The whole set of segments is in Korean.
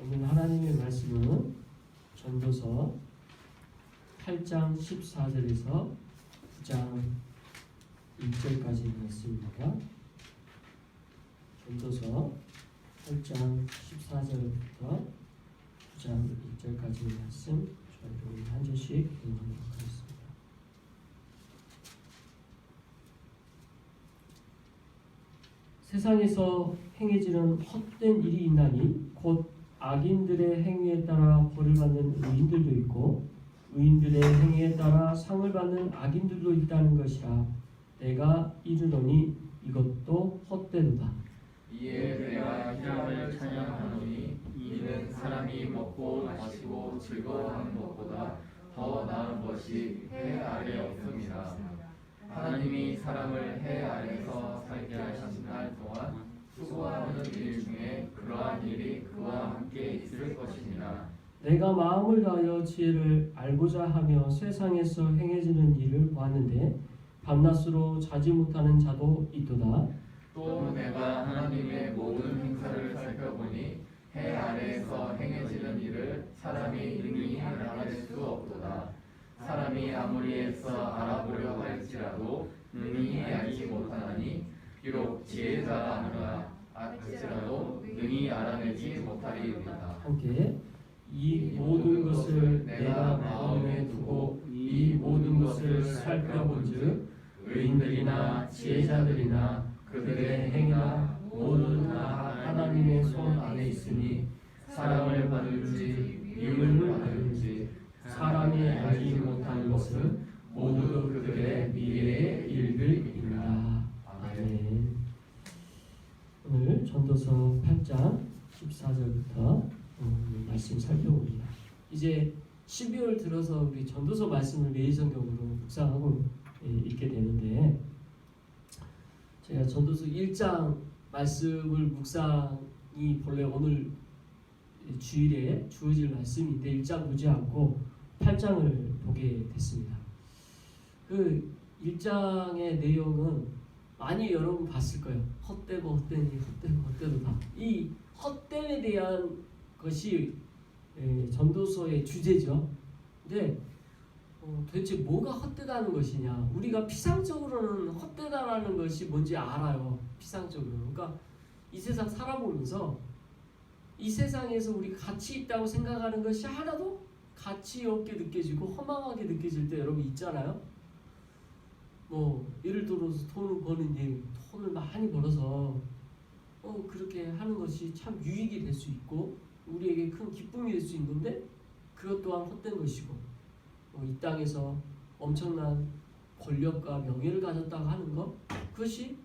오늘 하나님의 말씀은 전도서 8장 14절에서 9장 1절까지 말씀입니다. 전도서 8장 14절부터 9장 1절까지 말씀 저희 한 절씩 읽어보도록 하겠습니다. 세상에서 행해지는 헛된 일이 있나니 곧 악인들의 행위에 따라 벌을 받는 의인들도 있고 의인들의 행위에 따라 상을 받는 악인들도 있다는 것이라. 내가 이르노니 이것도 헛되도다. 이에 내가 희락을 찬양하노니 이는 사람이 먹고 마시고 즐거워하는 것보다 더 나은 것이 해 아래 없음이라. 하나님이 사람을 해 아래에서 살게 하신 날 동안 수고하는 일 중에 그러한 일이 그와 함께 있을 것이니라. 내가 마음을 다하여 지혜를 알고자 하며 세상에서 행해지는 일을 보았는데 밤낮으로 자지 못하는 자도 있도다. 또 내가 하나님의 모든 행사를 살펴보니 해 아래에서 행해지는 일을 사람이 능히 알아낼 수 없도다. 사람이 아무리 애써 알아보려 할지라도 능히 알지 못하나니 비록 지혜자라 할지라도 능히 알아내지 못하리이다. 함께 이 모든 것을 내가 마음에 두고 이 모든 것을 살펴본즉 의인들이나 지혜자들이나 그들의 행위나 모두 다 하나님의 손 안에 있으니 사람을 받을지 미움을 받을지 사람이 알지 못한 것은 모두 그들의 미래의 일들입니다. 아멘. 오늘 전도서 8장 14절부터 말씀 살펴봅니다. 이제 12월 들어서 우리 전도서 말씀을 매일 성경으로 묵상하고 있게 되는데, 제가 전도서 1장 말씀을 묵상이 본래 오늘 주일에 주어질 말씀인데 1장 보지 않고 8장을 보게 됐습니다. 그 1장의 내용은 많이 여러분 봤을 거예요. 헛되고 헛되니 헛되고 헛되도다. 이 헛됨에 대한 것이 전도서의 주제죠. 근데 도대체 뭐가 헛되다는 것이냐? 우리가 피상적으로는 헛되다라는 것이 뭔지 알아요. 피상적으로. 그러니까 이 세상 살아보면서 이 세상에서 우리 가치 있다고 생각하는 것이 하나도 가치 없게 느껴지고 허망하게 느껴질 때 여러분 있잖아요. 뭐 예를 들어서 돈을 버는 일, 돈을 많이 벌어서 그렇게 하는 것이 참 유익이 될 수 있고 우리에게 큰 기쁨이 될 수 있는데 그것 또한 헛된 것이고, 이 땅에서 엄청난 권력과 명예를 가졌다고 하는 것, 그것이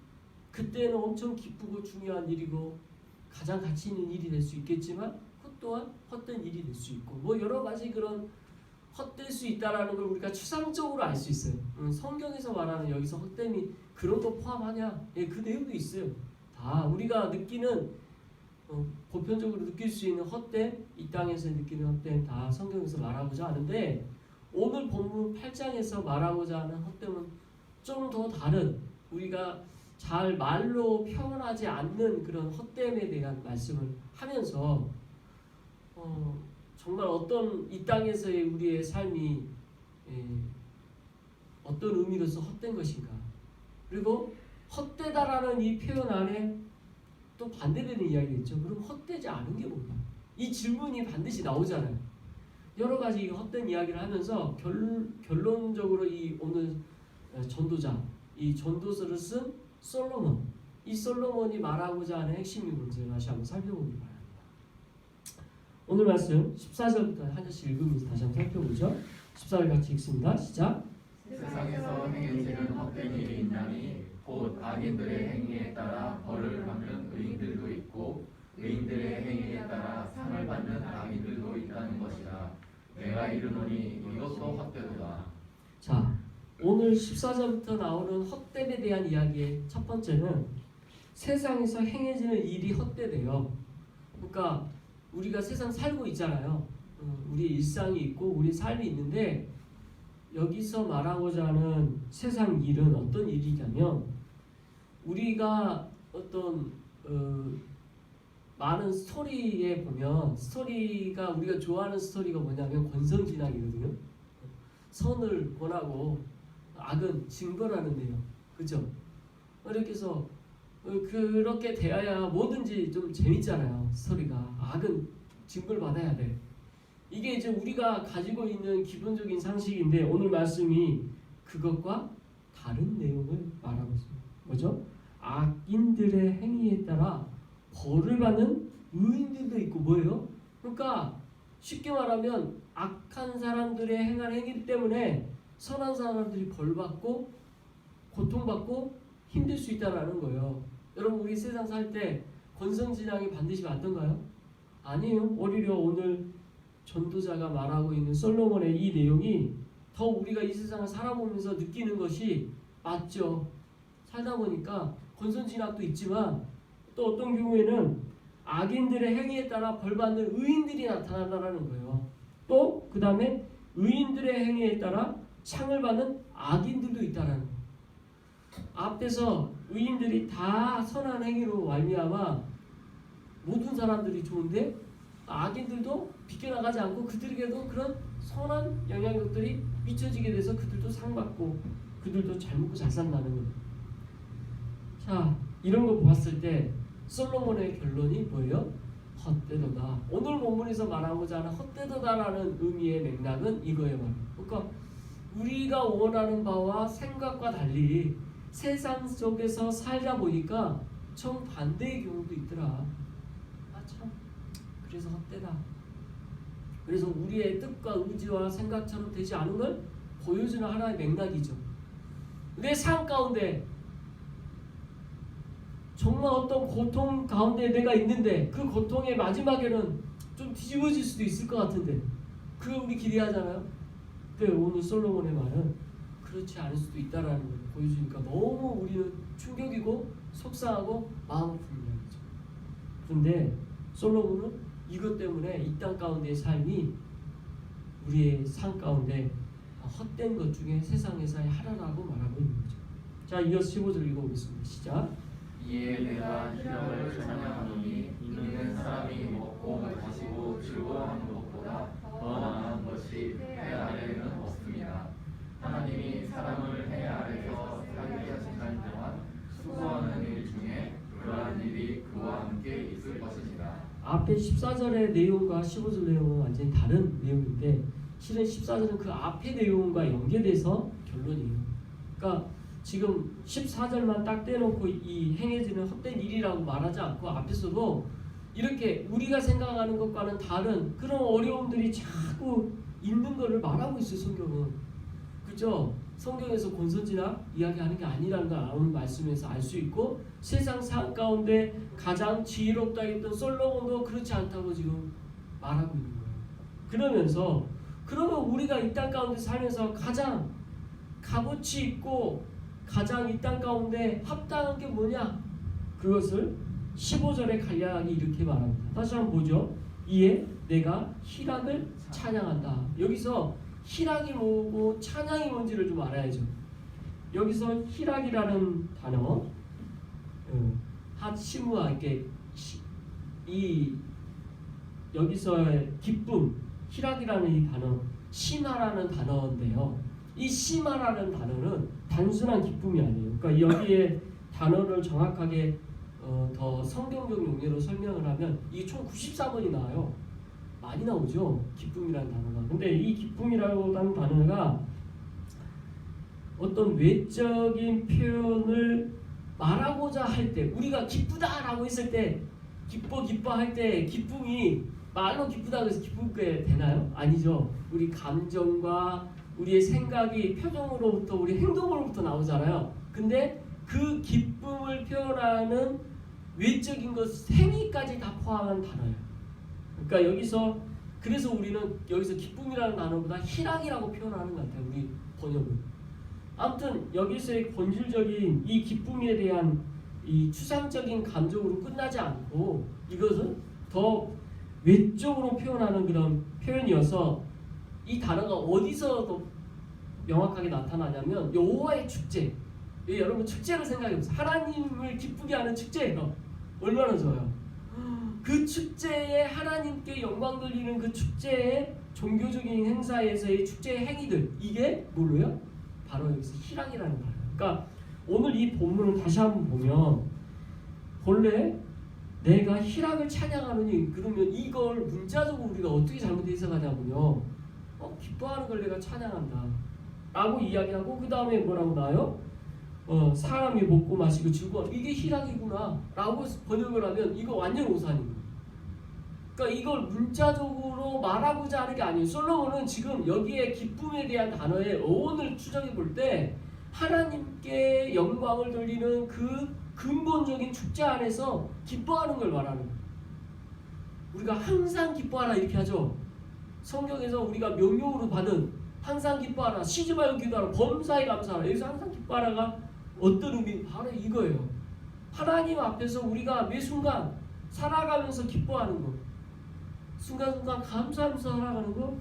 그때는 엄청 기쁘고 중요한 일이고 가장 가치 있는 일이 될 수 있겠지만 그것 또한 헛된 일이 될 수 있고, 뭐 여러 가지 그런 헛될 수 있다라는 걸 우리가 추상적으로 알 수 있어요. 성경에서 말하는 여기서 헛됨이 그런 거 포함하냐? 예, 그 내용도 있어요. 다 우리가 느끼는 보편적으로 느낄 수 있는 헛됨, 이 땅에서 느끼는 헛됨 다 성경에서 말하고자 하는데, 오늘 본문 8장에서 말하고자 하는 헛됨은 좀 더 다른, 우리가 잘 말로 표현하지 않는 그런 헛됨에 대한 말씀을 하면서 정말 어떤 이 땅에서의 우리의 삶이 어떤 의미로서 헛된 것인가, 그리고 헛되다라는 이 표현 안에 또 반대되는 이야기가 있죠. 그럼 헛되지 않은 게 뭐냐? 이 질문이 반드시 나오잖아요. 여러 가지 헛된 이야기를 하면서 결론적으로 이 오늘 전도자, 이 전도서를 쓴 솔로몬, 이 솔로몬이 말하고자 하는 핵심 문제를 다시 한번 살펴보기 바랍니다. 오늘 말씀 14절부터 한 절씩 읽으면서 다시 한번 살펴보죠. 14절 같이 읽습니다. 시작. 세상에서 행해지는 헛된 일이 있나니 곧 악인들의 행위에 따라 벌을 받는 의인들도 있고 의인들의 행위에 따라 상을 받는 악인들도 있다는 것이라. 내가 이르노니 이것도 헛되도다. 자, 오늘 14절부터 나오는 헛됨에 대한 이야기의 첫 번째는 세상에서 행해지는 일이 헛되대요. 그러니까 우리가 세상 살고 있잖아요. 우리의 일상이 있고 우리의 삶이 있는데, 여기서 말하고자 하는 세상 일은 어떤 일이냐면, 우리가 어떤 많은 스토리에 보면 스토리가 우리가 좋아하는 스토리가 뭐냐면 권선징악이거든요. 선을 권하고 악은 징벌하는 내용, 그죠? 이렇게 해서 그렇게 대해야 뭐든지 좀 재밌잖아요. 스토리가 악은 징벌받아야 돼. 이게 이제 우리가 가지고 있는 기본적인 상식인데 오늘 말씀이 그것과 다른 내용을 말하고 있습니다. 뭐죠? 악인들의 행위에 따라 벌을 받는 의인들도 있고 뭐예요? 그러니까 쉽게 말하면 악한 사람들의 행한 행위 때문에 선한 사람들이 벌받고 고통받고 힘들 수 있다라는 거예요. 여러분 우리 세상 살 때 권선징악이 반드시 맞던가요? 아니에요. 오히려 오늘 전도자가 말하고 있는 솔로몬의 이 내용이 더 우리가 이 세상을 살아보면서 느끼는 것이 맞죠. 살다 보니까 권선징악도 있지만 또 어떤 경우에는 악인들의 행위에 따라 벌받는 의인들이 나타난다는 거예요. 또 그 다음에 의인들의 행위에 따라 상을 받는 악인들도 있다는 거예요. 앞에서 의인들이 다 선한 행위로 말미암아 모든 사람들이 좋은데 악인들도 비껴나가지 않고 그들에게도 그런 선한 영향력들이 미쳐지게 돼서 그들도 상받고 그들도 잘 먹고 잘 산다는 거예요. 자, 이런 거 보았을 때 솔로몬의 결론이 뭐예요? 헛되도다. 오늘 본문에서 말하고자 하는 헛되도다라는 의미의 맥락은 이거예요. 그러니까 우리가 원하는 바와 생각과 달리 세상 속에서 살다 보니까 정반대의 경우도 있더라. 아 참, 그래서 헛되다. 그래서 우리의 뜻과 의지와 생각처럼 되지 않은 걸 보여주는 하나의 맥락이죠. 내 삶 가운데 정말 어떤 고통 가운데 내가 있는데 그 고통의 마지막에는 좀 뒤집어질 수도 있을 것 같은데 그걸 우리 기대하잖아요. 근데 오늘 솔로몬의 말은 그렇지 않을 수도 있다라는 걸 보여주니까 너무 우리는 충격이고 속상하고 마음 아픈 이야기죠. 그런데 솔로몬은 이것 때문에 이 땅 가운데의 삶이 우리의 삶 가운데 헛된 것 중에 세상에서의 하나라고 말하고 있는 거죠. 자, 이어서 15절 읽어보겠습니다. 시작. 이에 내가 희락을 찬양하노니 이는 사람이 먹고 마시고 즐거워하는 것보다 더 나은 것이 해 아래에는 없습니다. 하나님이 사람을 해 아래에서 살게 하신 날 동안 수고하는 일 중에 그러한 일이 그와 함께 있을 것이니라. 앞에 14절의 내용과 15절 내용은 완전히 다른 내용인데 실은 14절은 그 앞의 내용과 연계돼서 결론이에요. 그러니까 지금 14절만 딱 떼놓고 이 행해지는 헛된 일이라고 말하지 않고 앞에서도 이렇게 우리가 생각하는 것과는 다른 그런 어려움들이 자꾸 있는 것을 말하고 있어요. 성경은. 그죠? 성경에서 권선징악 이야기하는 게 아니라는 걸 오늘 말씀에서 알 수 있고 세상 삶 가운데 가장 지혜롭다 했던 솔로몬도 그렇지 않다고 지금 말하고 있는 거예요. 그러면서 그러면 우리가 이 땅 가운데 살면서 가장 값어치 있고 가장 이 땅 가운데 합당한 게 뭐냐? 그것을 15절의 간략하게 이렇게 말합니다. 다시 한번 보죠. 이에 내가 희락을 찬양한다. 여기서 희락이 뭐고 찬양이 뭔지를 좀 알아야죠. 여기서 희락이라는 단어, 핫시무아 이렇게 이 여기서의 기쁨, 희락이라는 이 단어, 시마라는 단어인데요. 이 시마라는 단어는 단순한 기쁨이 아니에요. 그러니까 여기에 단어를 정확하게 더 성경적 용례로 설명을 하면 이게 총 94번이 나와요. 많이 나오죠. 기쁨이라는 단어가. 근데 이 기쁨이라고 하는 단어가 어떤 외적인 표현을 말하고자 할 때 우리가 기쁘다라고 했을 때 기뻐할 때 기쁨이 말로 기쁘다고 해서 기쁘게 되나요? 아니죠. 우리 감정과 우리의 생각이 표정으로부터 우리 행동으로부터 나오잖아요. 근데 그 기쁨을 표현하는 외적인 것 행위까지 다 포함한 단어예요. 그러니까 여기서 그래서 우리는 여기서 기쁨이라는 단어보다 희락이라고 표현하는 것 같아요. 우리 번역은. 아무튼 여기서의 본질적인 이 기쁨에 대한 이 추상적인 감정으로 끝나지 않고 이것은 더 외적으로 표현하는 그런 표현이어서 이 단어가 어디서 더 명확하게 나타나냐면 여호와의 축제. 여러분 축제를 생각해보세요. 하나님을 기쁘게 하는 축제예요. 얼마나 좋아요. 그 축제에 하나님께 영광 돌리는 그 축제의 종교적인 행사에서의 축제의 행위들, 이게 뭐로요? 바로 여기서 희락이라는 거예요. 그러니까 오늘 이 본문을 다시 한번 보면 본래 내가 희락을 찬양하느니, 그러면 이걸 문자적으로 우리가 어떻게 잘못 해석하냐면요, 기뻐하는 걸 내가 찬양한다 라고 이야기하고, 그 다음에 뭐라고 나와요? 사람이 먹고 마시고 즐거워, 이게 희락이구나 라고 번역을 하면 이거 완전 오산입니다. 그러니까 이걸 문자적으로 말하고자 하는 게 아니에요. 솔로몬은 지금 여기에 기쁨에 대한 단어의 어원을 추정해 볼 때 하나님께 영광을 돌리는 그 근본적인 축제 안에서 기뻐하는 걸 말하는 거예요. 우리가 항상 기뻐하라 이렇게 하죠. 성경에서 우리가 명령으로 받은 항상 기뻐하라, 쉬지 말고 기도하라, 범사에 감사하라, 여기서 항상 기뻐하라가 어떤 의미? 바로 이거예요. 하나님 앞에서 우리가 매 순간 살아가면서 기뻐하는 거, 순간순간 감사하면서 살아가는 거,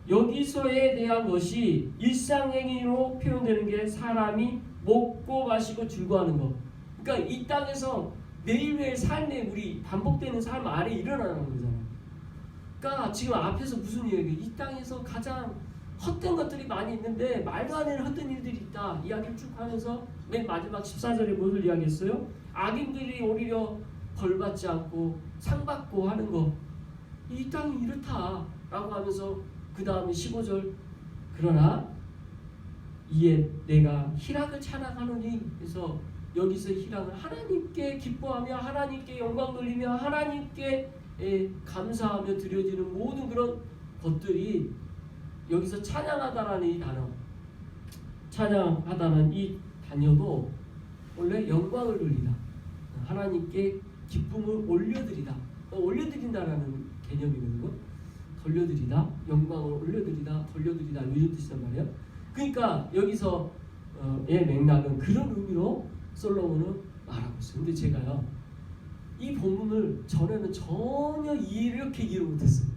여기서에 대한 것이 일상행위로 표현되는 게 사람이 먹고 마시고 즐거워하는 거. 그러니까 이 땅에서 매일매일 삶에 우리 반복되는 삶 안에 일어나는 거잖아요. 그러니까 지금 앞에서 무슨 얘기예요? 이 땅에서 가장 헛된 것들이 많이 있는데 말도 안 되는 헛된 일들이 있다 이야기를 쭉 하면서 맨 마지막 14절에 무엇을 이야기했어요? 악인들이 오히려 벌받지 않고 상받고 하는 거, 이 땅이 이렇다 라고 하면서 그 다음에 15절, 그러나 이에 내가 희락을 찬양하노니, 그래서 여기서 희락은 하나님께 기뻐하며 하나님께 영광 돌리며 하나님께 감사하며 드려지는 모든 그런 것들이 여기서 찬양하다라는 이 단어, 찬양하다는 이 단어도 원래 영광을 돌리다, 하나님께 기쁨을 올려드리다, 올려드린다라는 개념이거든요. 돌려드리다, 영광을 올려드리다, 돌려드리다, 이런 뜻이란 말이에요. 그러니까 여기서의 맥락은 그런 의미로 솔로몬은 말하고 있어요. 근데 제가요, 이 본문을 전에는 전혀 이렇게 이해를 못했어요.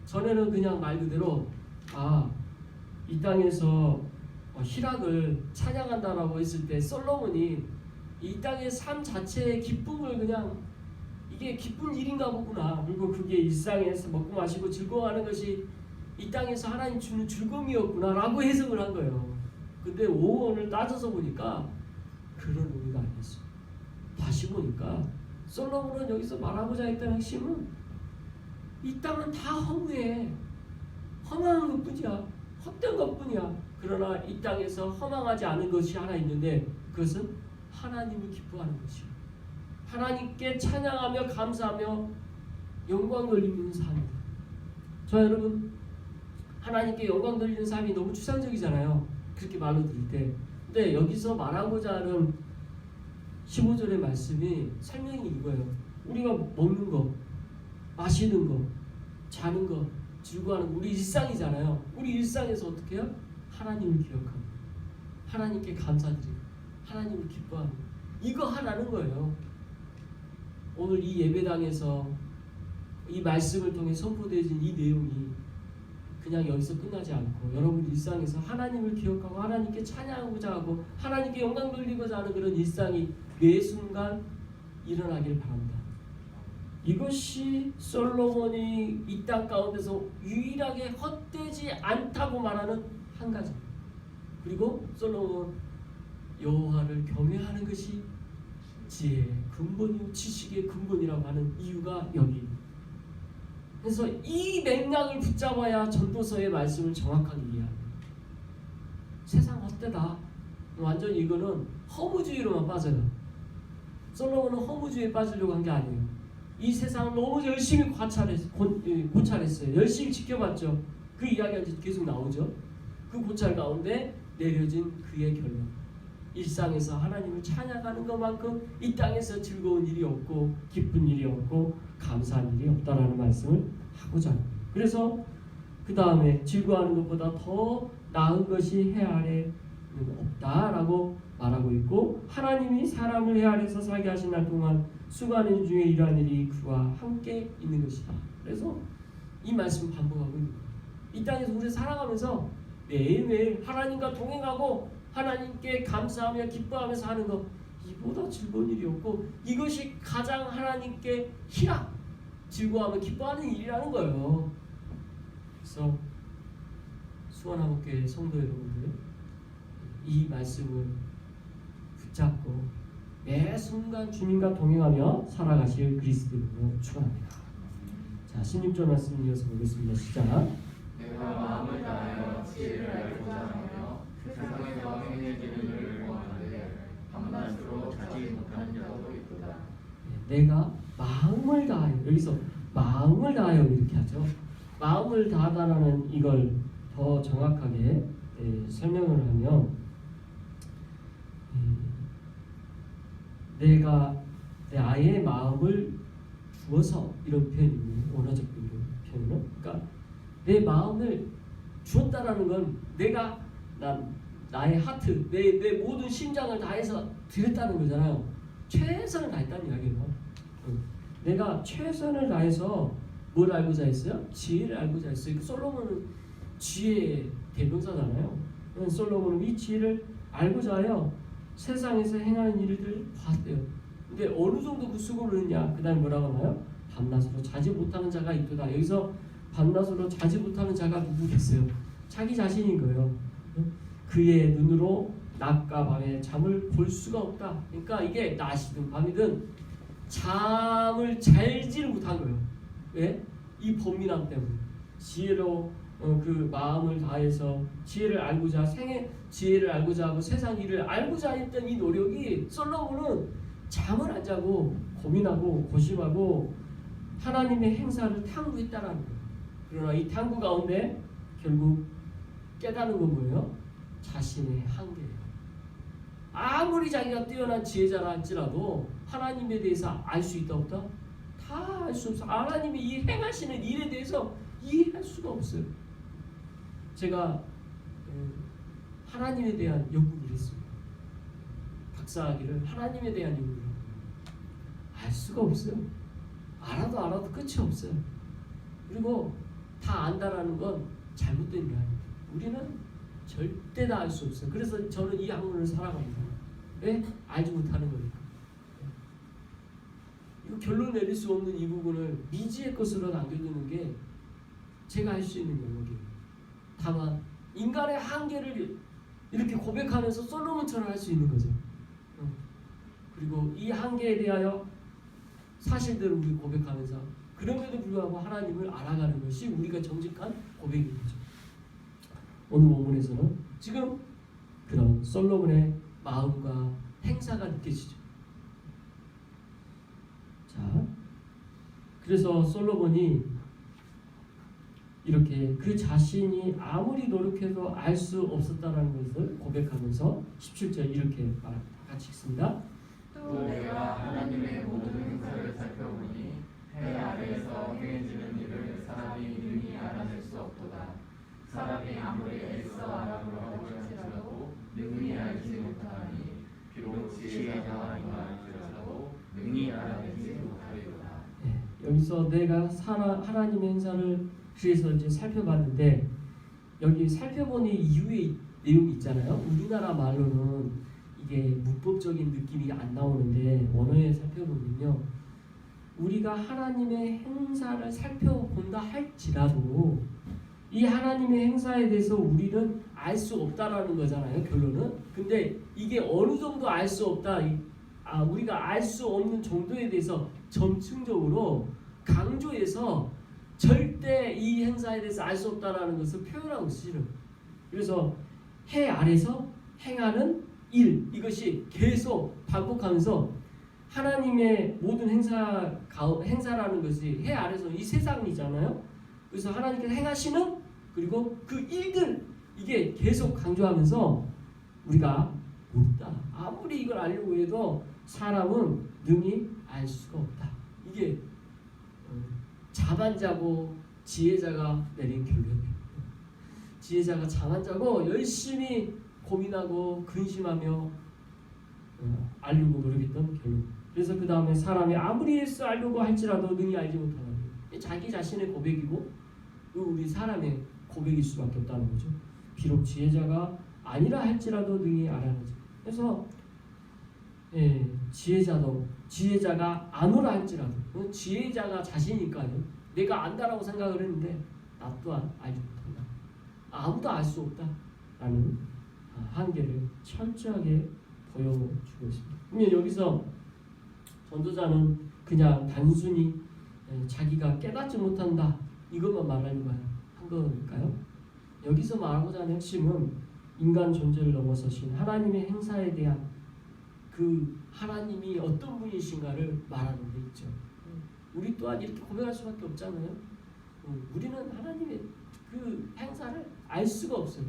전에는 그냥 말 그대로 이 땅에서 희락을 찬양한다라고 했을 때 솔로몬이 이 땅의 삶 자체의 기쁨을 그냥 이게 기쁜 일인가 보구나, 그리고 그게 일상에서 먹고 마시고 즐거워하는 것이 이 땅에서 하나님 주는 즐거움이었구나 라고 해석을 한 거예요. 근데 오원을 따져서 보니까 그런 의미가 아니었어요. 다시 보니까 솔로몬은 여기서 말하고자 했던 핵심은 이 땅은 다 허무해, 허망한 것뿐이야, 헛된 것뿐이야. 그러나 이 땅에서 허망하지 않은 것이 하나 있는데, 그것은 하나님을 기뻐하는 것이요, 하나님께 찬양하며 감사하며 영광 돌리는 삶이다. 저 여러분, 하나님께 영광 돌리는 삶이 너무 추상적이잖아요, 그렇게 말로 들을 때. 근데 여기서 말하고자 하는 15절의 말씀이 설명이 이거예요. 우리가 먹는 거, 마시는 거, 자는 거, 즐거워하는 거, 우리 일상이잖아요. 우리 일상에서 어떻게 해요? 하나님을 기억하고 하나님께 감사드리고 하나님을 기뻐하는 거, 이거 하라는 거예요. 오늘 이 예배당에서 이 말씀을 통해 선포되어진 이 내용이 그냥 여기서 끝나지 않고 여러분 일상에서 하나님을 기억하고 하나님께 찬양하고자 하고 하나님께 영광 돌리고자 하는 그런 일상이 매 순간 일어나길 바랍니다. 이것이 솔로몬이 이 땅 가운데서 유일하게 헛되지 않다고 말하는 한 가지. 그리고 솔로몬 여호와를 경외하는 것이 지혜의 근본이요 지식의 근본이라고 하는 이유가 여기. 그래서 이 맥락을 붙잡아야 전도서의 말씀을 정확하게 이해합니다. 세상 헛되다, 완전히 이거는 허무주의로만 빠져요. 솔로몬은 허무주의에 빠지려고 한 게 아니에요. 이 세상을 너무 열심히 고찰했어요. 열심히 지켜봤죠. 그 이야기가 계속 나오죠. 그 고찰 가운데 내려진 그의 결론, 일상에서 하나님을 찬양하는 것만큼 이 땅에서 즐거운 일이 없고 기쁜 일이 없고 감사한 일이 없다라는 말씀을 하고자 합니다. 그래서 그 다음에 즐거워하는 것보다 더 나은 것이 해 아래는 없다라고 말하고 있고, 하나님이 사람을 해 아래에서 살게 하신 날 동안 수고하는 일 중에 이러한 일이 그와 함께 있는 것이다. 그래서 이 말씀 반복하고 있는 거예요. 이 땅에서 우리 살아가면서 매일매일 하나님과 동행하고 하나님께 감사하며 기뻐하면서 하는 것, 이보다 즐거운 일이 없고 이것이 가장 하나님께 희락, 즐거워하며 기뻐하는 일이라는 거예요. 그래서 수원한국교회 성도 여러분들, 이 말씀을 붙잡고 매 순간 주님과 동행하며 살아가실 그리스도인으로 축원합니다. 자, 16절 말씀 이어서 보겠습니다. 시작. 내가 마음을 다하여 지혜를 알고자 하며 세상에서 행해지는 일을 원하는데 밤낮으로 자지 못하는 자도 있도다. 내가 마음을 다하여, 여기서 마음을 다하여 이렇게 하죠. 마음을 다하다라는 이걸 더 정확하게 설명을 하면 내가 내 아이의 마음을 주어서, 이런 표현이에요. 원어적 표현은. 그러니까 내 마음을 주었다라는 건 내가 나의 하트, 내 모든 심장을 다해서 드렸다는 거잖아요. 최선을 다했다는 이야기예요. 내가 최선을 다해서 뭘 알고자 했어요? 지혜를 알고자 했어요. 솔로몬은 지혜의 대명사잖아요. 솔로몬은 이 지혜를 알고자 하여 세상에서 행하는 일들을 봤대요. 근데 어느 정도 그 수고를 했냐? 그 다음에 뭐라고 하나요? 밤낮으로 자지 못하는 자가 있도다. 여기서 밤낮으로 자지 못하는 자가 누구겠어요? 자기 자신인 거예요. 그의 눈으로 낮과 밤에 잠을 볼 수가 없다. 그러니까 이게 낮이든 밤이든 잠을 잘지를 못한 거예요. 왜? 이 범민함 때문에. 지혜로 그 마음을 다해서 지혜를 알고자, 생의 지혜를 알고자 하고 세상 일을 알고자 했던 이 노력이, 솔로몬은 잠을 안 자고 고민하고 고심하고 하나님의 행사를 탐구했다라는 거예요. 그러나 이 탐구 가운데 결국 깨닫는 건 뭐예요? 자신의 한계예요. 아무리 자기가 뛰어난 지혜자라 할지라도 하나님에 대해서 알 수 있다 없다? 다 알 수 없어. 하나님이 이 행하시는 일에 대해서 이해할 수가 없어요. 제가 하나님에 대한 연구를 했습니다. 박사학위를 하나님에 대한 연구를 하고요. 알 수가 없어요. 알아도 끝이 없어요. 그리고 다 안다라는 건 잘못된 게 아닙니다. 우리는 절대 다 알 수 없어요. 그래서 저는 이 학문을 살아갑니다. 왜? 알지 못하는 거니까. 이거 결론 내릴 수 없는 이 부분을 미지의 것으로 남겨두는 게 제가 할 수 있는 영역이에요. 다만 인간의 한계를 이렇게 고백하면서 솔로몬처럼 할 수 있는 거죠. 그리고 이 한계에 대하여 사실대로 우리 고백하면서 그럼에도 불구하고 하나님을 알아가는 것이 우리가 정직한 고백인 거죠. 오늘 본문에서는 지금 그런 솔로몬의 마음과 행사가 느껴지죠. 자, 그래서 솔로몬이 이렇게 그 자신이 아무리 노력해도 알 수 없었다는 것을 고백하면서 17절 이렇게 말합니다. 같이 읽습니다. 또 내가 하나님의 모든 행사를 살펴보니 해 아래에서 행해지는 일을 사람이 능히 알아낼 수 없도다. 사람이 아무리 애써 알아보려고 할지라도 능히 알지 못하니 비록 지혜가 아니할지라도 능히 알아내지 못하리로다. 여기서 내가 하나님의 행사를 그래서 이제 살펴봤는데, 여기 살펴보니 이후에 내용이 있잖아요. 우리나라 말로는 이게 문법적인 느낌이 안 나오는데 원어에 살펴보면요, 우리가 하나님의 행사를 살펴본다 할지라도 이 하나님의 행사에 대해서 우리는 알 수 없다라는 거잖아요, 결론은. 근데 이게 어느 정도 알 수 없다, 우리가 알 수 없는 정도에 대해서 점층적으로 강조해서 절대 이 행사에 대해서 알 수 없다라는 것을 표현하고 있어요. 그래서 해 아래서 행하는 일, 이것이 계속 반복하면서 하나님의 모든 행사라는 것이 해 아래서 이 세상이잖아요. 그래서 하나님께서 행하시는, 그리고 그 일들, 이게 계속 강조하면서 우리가 없다. 아무리 이걸 알려고 해도 사람은 능히 알 수가 없다. 이게 잠 안 자고 지혜자가 내린 결론이에요. 지혜자가 잠 안 자고 열심히 고민하고 근심하며 알려고 노력했던 결론. 그래서 그 다음에 사람이 아무리 애써 알려고 할지라도 능히 알지 못하는, 자기 자신의 고백이고 우리 사람의 고백일 수밖에 없다는 거죠. 비록 지혜자가 아니라 할지라도 능히 알아내지. 그래서 지혜자가 아노라 할지라도 지혜자가 자신이니까요. 내가 안다라고 생각을 했는데 나 또한 알지 못한다. 아무도 알 수 없다라는 한계를 철저하게 보여주고 있습니다. 그러면 여기서 전도자는 그냥 단순히 자기가 깨닫지 못한다 이것만 말하는 거야 한 걸까요? 여기서 말하고자 하는 핵심은 인간 존재를 넘어서신 하나님의 행사에 대한 그 하나님이 어떤 분이신가를 말하는 데 있죠. 우리 또한 이렇게 고백할 수밖에 없잖아요. 우리는 하나님의 그 행사를 알 수가 없어요.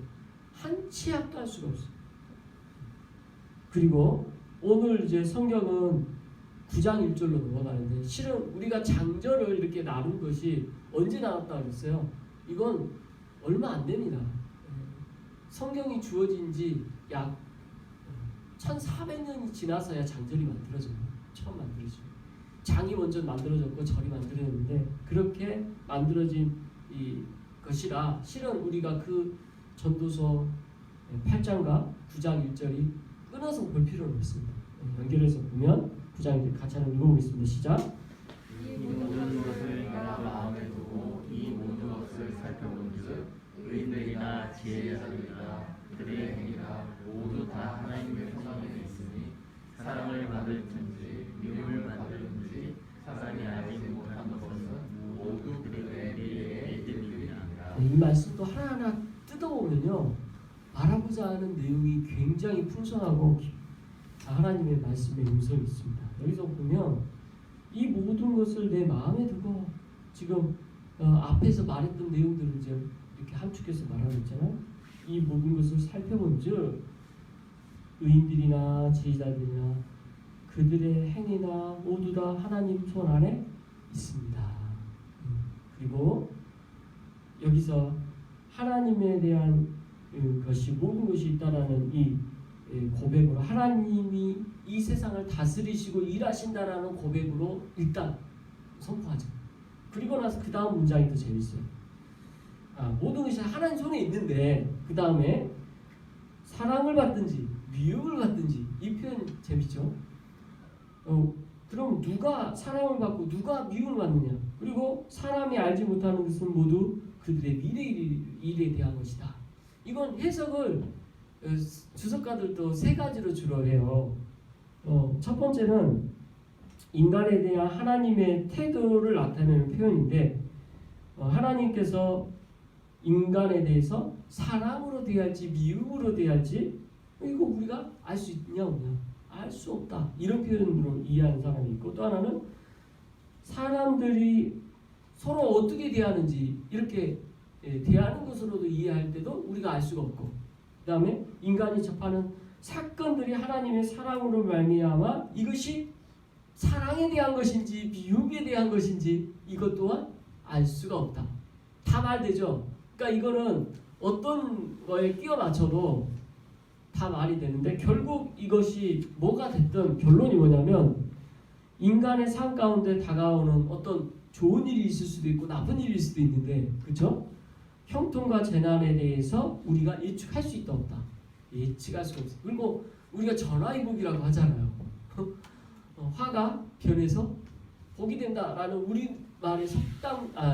한 치 앞도 할 수가 없어요. 그리고 오늘 이제 성경은 9장 1절로 넘어가는데 실은 우리가 장절을 이렇게 나눈 것이 언제 나왔다고 그랬어요? 이건 얼마 안 됩니다. 성경이 주어진 지 약 1400년이 지나서야 장절이 만들어져요. 처음 만들어져요. 장이 먼저 만들어졌고 절이 만들어졌는데 그렇게 만들어진 이 것이라 실은 우리가 그 전도서 8장과 9장 1절이 끊어서 볼 필요는 없습니다. 연결해서 보면 9장 1절 같이 한번 읽어보겠습니다. 시작. 이 모든 것을 내가 마음에 두고 이 모든 것을 살펴본즉 의인들이나 지혜자들이나 그들의 행위가 모두 다 하나님의 성경에 있으니 사랑을 받을든지 미움을 받을든지 사람이 알지 못한 것은 모두 그들의 미래의 일들이니라. 이 말씀도 하나하나 뜯어보면요 말하고자 하는 내용이 굉장히 풍성하고 하나님의 말씀의 음성이 있습니다. 여기서 보면 이 모든 것을 내 마음에 두고 지금 앞에서 말했던 내용들을 이제 이렇게 함축해서 말하고 있잖아요. 이 모든 것을 살펴본즉 의인들이나 지혜자들이나 그들의 행위나 모두 다 하나님 손 안에 있습니다. 그리고 여기서 하나님에 대한 것이 모든 것이 있다라는 이 고백으로 하나님이 이 세상을 다스리시고 일하신다라는 고백으로 일단 선포하죠. 그리고 나서 그 다음 문장이 더 재밌어요. 모든 것이 하나님 손에 있는데 그 다음에 사랑을 받든지 미움을 받든지 이 표현 재밌죠. 그럼 누가 사랑을 받고 누가 미움을 받느냐? 그리고 사람이 알지 못하는 것은 모두 그들의 미래에 대한 것이다. 이건 해석을 주석가들도 세 가지로 주로 해요. 첫 번째는 인간에 대한 하나님의 태도를 나타내는 표현인데 하나님께서 인간에 대해서 사랑으로 대할지 미움으로 대할지 이거 우리가 알 수 있냐 없냐? 알 수 없다. 이런 표현으로 이해하는 사람이 있고 또 하나는 사람들이 서로 어떻게 대하는지 이렇게 대하는 것으로도 이해할 때도 우리가 알 수가 없고 그 다음에 인간이 접하는 사건들이 하나님의 사랑으로 말미암아 이것이 사랑에 대한 것인지 미움에 대한 것인지 이것 또한 알 수가 없다. 다 말되죠. 그러니까 이거는 어떤 거에 끼워 맞춰도 다 말이 되는데 결국 이것이 뭐가 됐든 결론이 뭐냐면 인간의 삶 가운데 다가오는 어떤 좋은 일이 있을 수도 있고 나쁜 일일 수도 있는데 그렇죠? 형통과 재난에 대해서 우리가 예측할 수 있다 없다. 예측할 수가 없어. 그리고 우리가 전화위복이라고 하잖아요. 화가 변해서 복이 된다라는 우리 말의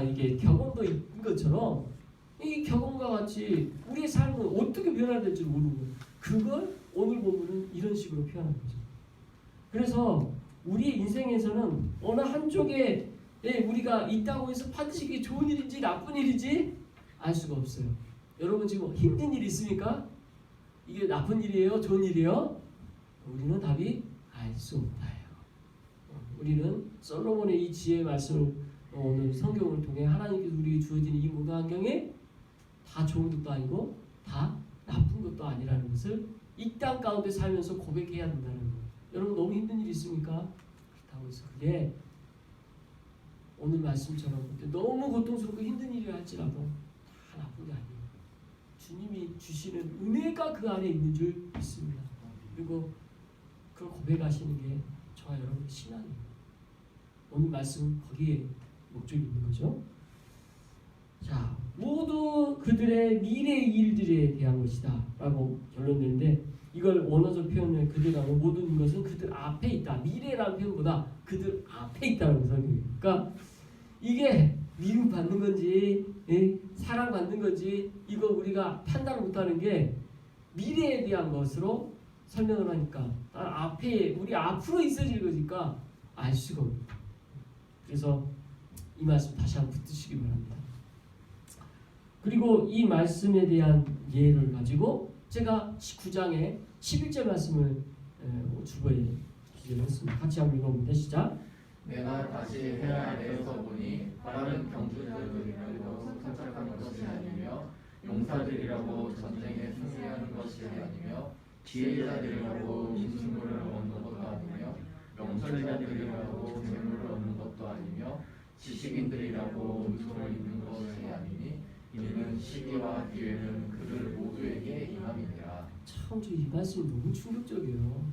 이게 격언도 있는 것처럼 이 격언과 같이 우리의 삶은 어떻게 변화될지 모르고 그걸 오늘 본문은 이런 식으로 표현한 거죠. 그래서 우리의 인생에서는 어느 한쪽에 우리가 있다고 해서 반드시 이게 좋은 일인지 나쁜 일인지 알 수가 없어요. 여러분 지금 힘든 일 있습니까? 이게 나쁜 일이에요? 좋은 일이에요? 우리는 답이 알 수 없다예요. 우리는 솔로몬의 이 지혜의 말씀을 오늘 성경을 통해 하나님께서 우리에게 주어진 이 모든 환경에 다 좋은 것도 아니고 다 나쁜 것도 아니라는 것을 이 땅 가운데 살면서 고백해야 된다는 거예요. 여러분 너무 힘든 일 있습니까? 그렇다고 해서 그게 오늘 말씀처럼 너무 고통스럽고 힘든 일이 할지라도 다 나쁜 게 아니에요. 주님이 주시는 은혜가 그 안에 있는 줄 믿습니다. 그리고 그걸 고백하시는 게 저와 여러분의 신앙이에요. 오늘 말씀 거기에 목적이 있는 거죠. 자, 모두 그들의 미래의 일들에 대한 것이다 라고 결론 내는데 이걸 원어적 표현을 그대로 하면 모든 것은 그들 앞에 있다. 미래라는 표현보다 그들 앞에 있다는 설명이에요. 그러니까 이게 미움받는 건지 사랑받는 건지 이거 우리가 판단을 못하는 게 미래에 대한 것으로 설명을 하니까 앞에 우리 앞으로 있어질 거니까 알 수가 없어요. 그래서 이 말씀 다시 한번 붙드시기 바랍니다. 그리고 이 말씀에 대한 예를 가지고 제가 9장의 11절 말씀을 주보에 기재했습니다. 같이 한번 읽어봅니다. 시작. 내가 다시 해 아래에서 보니 다른 경주자들이라고 선착한 것이 아니며 용사들이라고 전쟁에 승리하는 것이 아니며 지혜자들이라고 인수물을 얻는 것도 아니며 명철자들이라고 재물을 얻는 것도 아니며 지식인들이라고 은총을 입는 것이 아니니 이는 시기와 기회는 그들 모두에게 임함이니라. 참, 이 말씀이 너무 충격적이에요.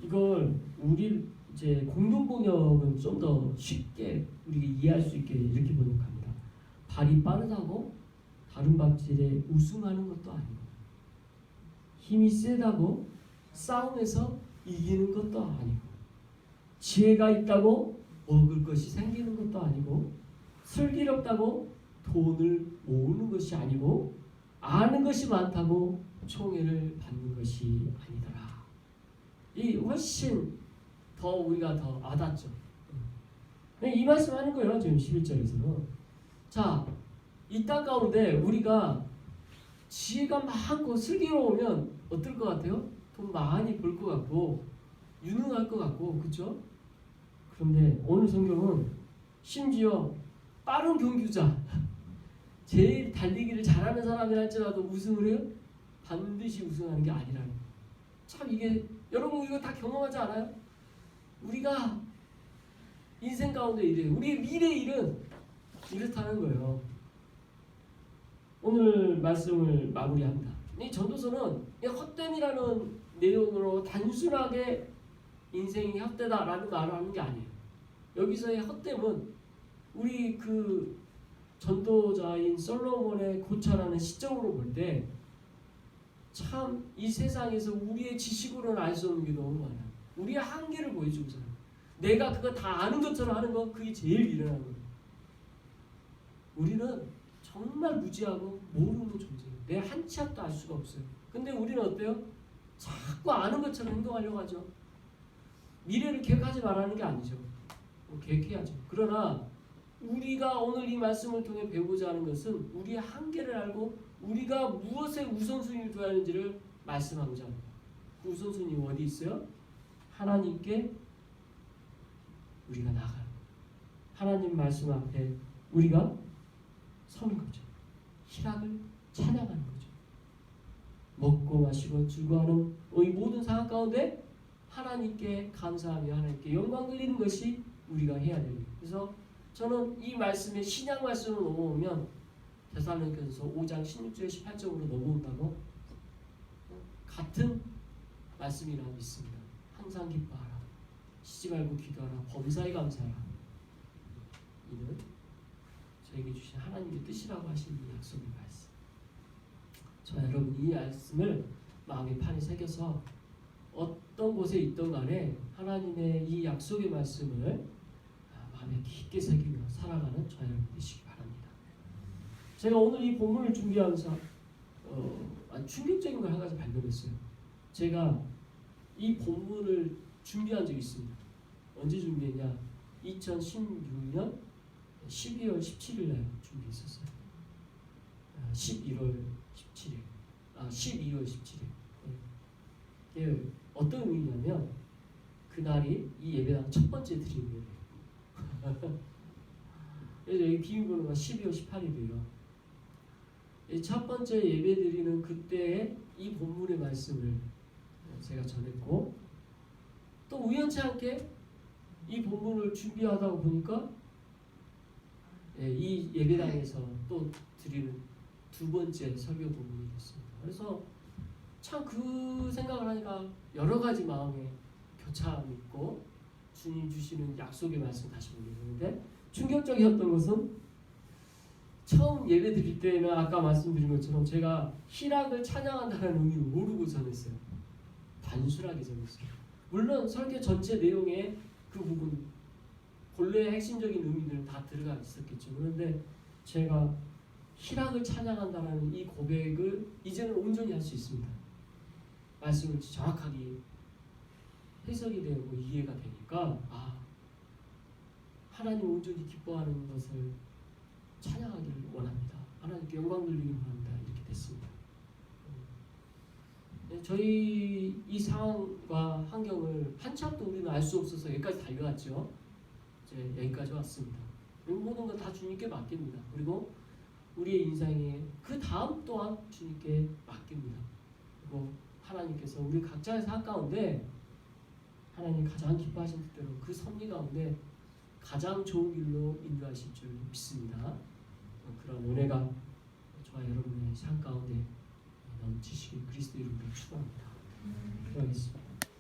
이걸 우리 이제 공동 번역은 좀 더 쉽게 우리가 이해할 수 있게 이렇게 번역합니다. 발이 빠르다고 다른 박질에 우승하는 것도 아니고, 힘이 세다고 싸움에서 이기는 것도 아니고, 지혜가 있다고 먹을 것이 생기는 것도 아니고, 슬기롭다고 돈을 모으는 것이 아니고, 아는 것이 많다고 총애를 받는 것이 아니더라. 이 훨씬 더 우리가 더 와닿죠. 이 말씀 하는 거예요. 지금 11절에서는. 자, 이 땅 가운데 우리가 지혜가 많고 슬기로우면 어떨 것 같아요? 돈 많이 벌 것 같고 유능할 것 같고, 그렇죠? 그런데 오늘 성경은 심지어 빠른 경주자, 제일 달리기를 잘하는 사람이랄지라도 우승을 해요? 반드시 우승하는 게 아니라는 거예요. 참, 이게 여러분 이거 다 경험하지 않아요? 우리가 인생 가운데 이래요. 우리의 미래 일은 이렇다는 거예요. 오늘 말씀을 마무리합니다. 이 전도서는 헛됨이라는 내용으로 단순하게 인생이 헛되다라는 말을 하는 게 아니에요. 여기서의 헛됨은 우리 그 전도자인 솔로몬의 고찰하는 시점으로 볼 때 참 이 세상에서 우리의 지식으로는 알 수 없는 게 너무 많아요. 우리의 한계를 보여주고 있어요. 내가 그거 다 아는 것처럼 하는 거, 그게 제일 미련한 거예요. 우리는 정말 무지하고 모르는 존재예요. 내 한 치 앞도 알 수가 없어요. 근데 우리는 어때요? 자꾸 아는 것처럼 행동하려고 하죠. 미래를 계획하지 말라는 게 아니죠. 계획해야죠. 그러나 우리가 오늘 이 말씀을 통해 배우고자 하는 것은 우리의 한계를 알고 우리가 무엇에 우선순위를 둬야 하는지를 말씀하고자 합니다. 그 우선순위 어디 있어요? 하나님께 우리가 나가요. 하나님 말씀 앞에 우리가 서는 거죠. 희락을 찬양하는 거죠. 먹고 마시고 즐거워하는 이 모든 상황 가운데 하나님께 감사하며 하나님께 영광 돌리는 것이 우리가 해야 됩니다. 그래서 저는 이 말씀에 신약 말씀으로 넘어오면 데살로니가서 5장 16절 18절로 넘어온다고 같은 말씀이라 믿습니다. 항상 기뻐하라. 쉬지 말고 기도하라. 범사에 감사하라. 이는 저에게 주신 하나님의 뜻이라고 하신 이 약속의 말씀. 저 여러분 이 말씀을 마음의 판에 새겨서 어떤 곳에 있던 간에 하나님의 이 약속의 말씀을 마음에 깊게 새기며 살아가는 저 여러분 되시기 바랍니다. 제가 오늘 이 본문을 준비하면서 충격적인 걸 한 가지 발견했어요. 제가 이 본문을 준비한 적이 있습니다. 언제 준비했냐? 2016년 12월 17일 날 준비했었어요. 11월 17일. 12월 17일. 이게 어떤 의미냐면 그날이 이 예배당 첫 번째 드리는 예배예요. 그래서 여기 비밀번호가 12월 18일이에요. 첫 번째 예배 드리는 그때에 이 본문의 말씀을 제가 전했고, 또 우연치 않게 이 본문을 준비하다 보니까 이 예배당에서 또 드리는 두 번째 설교 본문이 됐습니다. 그래서 참 그 생각을 하니까 여러 가지 마음에 교차함이 있고 주님 주시는 약속의 말씀 다시 보게 되는데, 충격적이었던 것은 처음 예배 드릴 때는 아까 말씀드린 것처럼 제가 희락을 찬양한다는 의미를 모르고 전했어요. 단순하게 적었어요. 물론 설교 전체 내용에 그 부분 본래의 핵심적인 의미들은 다 들어가 있었겠죠. 그런데 제가 희락을 찬양한다는 이 고백을 이제는 온전히 할 수 있습니다. 말씀을 정확하게 해석이 되고 이해가 되니까 하나님 온전히 기뻐하는 것을 찬양하기를 원합니다. 하나님께 영광 돌리기를 원합니다. 이렇게 됐습니다. 저희 이 상황과 환경을 한참도 우리는 알 수 없어서 여기까지 달려왔죠. 이제 여기까지 왔습니다. 모든 건 다 주님께 맡깁니다. 그리고 우리의 인생에 그 다음 또한 주님께 맡깁니다. 그리고 하나님께서 우리 각자의 삶 가운데 하나님 가장 기뻐하신 뜻대로 그 섭리 가운데 가장 좋은 길로 인도하실 줄 믿습니다. 그런 은혜가 저와 여러분의 삶 가운데 넘치시길 그리스도 이름으로 축원합니다. 기도하겠습니다.